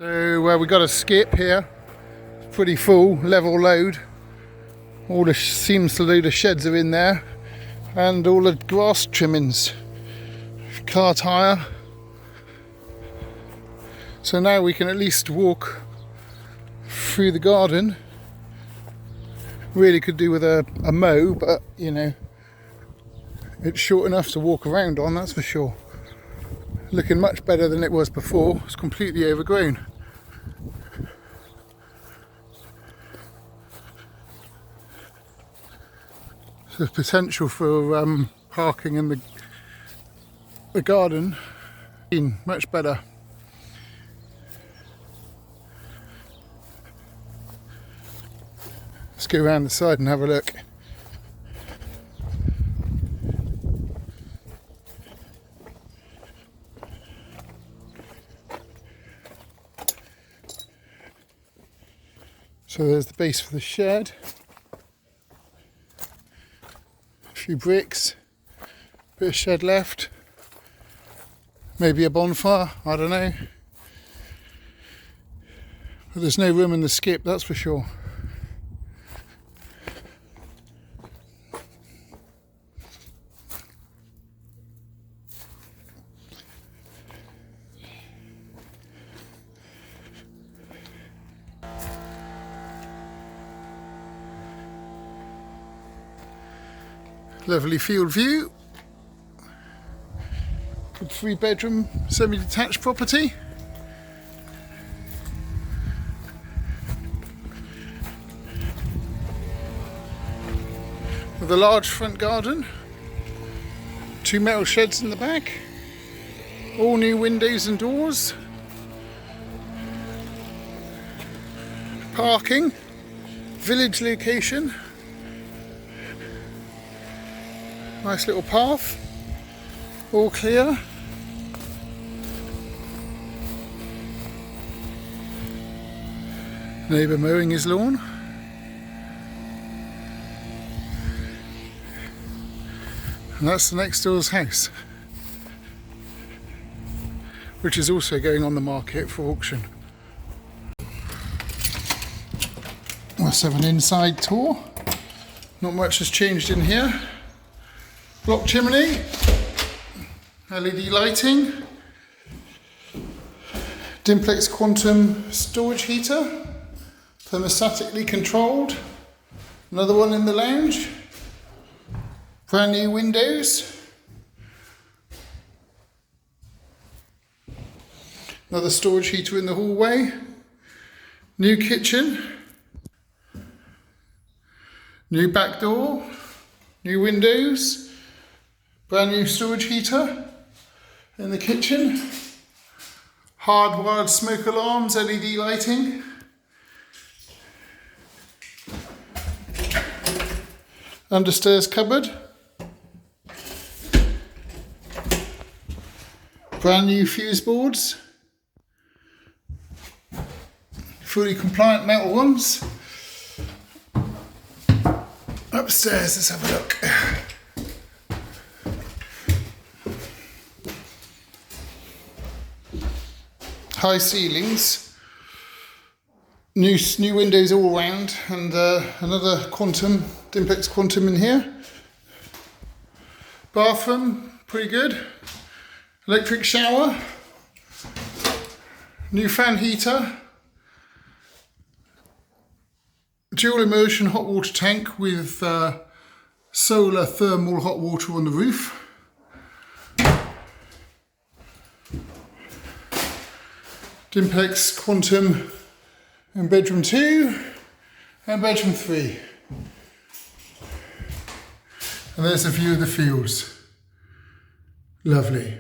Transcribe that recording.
So we got a skip here, pretty full, level load. All the seems to do the sheds are in there, and all the grass trimmings, car tyre. So now we can at least walk through the garden. Really could do with a mow, but you know, it's short enough to walk around on, that's for sure. Looking much better than it was before. It's completely overgrown. So the potential for parking in the garden much better. Let's go around the side and have a look. So there's the base for the shed. A few bricks, bit of shed left. Maybe a bonfire, I don't know. But there's no room in the skip, that's for sure. Lovely field view. Good 3-bedroom semi-detached property. With a large front garden. 2 metal sheds in the back. All new windows and doors. Parking. Village location. Nice little path, all clear. Neighbour mowing his lawn. And that's the next door's house, which is also going on the market for auction. Let's have an inside tour. Not much has changed in here. Block chimney, LED lighting, Dimplex Quantum storage heater, thermostatically controlled, another one in the lounge, brand new windows, another storage heater in the hallway, new kitchen, new back door, new windows, brand new storage heater in the kitchen, hardwired smoke alarms, LED lighting, understairs cupboard, brand new fuse boards, fully compliant metal ones. Upstairs, let's have a look. High ceilings, new windows all round, and another Quantum, Dimplex Quantum in here. Bathroom, pretty good. Electric shower, new fan heater, dual immersion hot water tank with solar thermal hot water on the roof. Dimplex Quantum in bedroom 2 and bedroom 3. And there's a view of the fields. Lovely.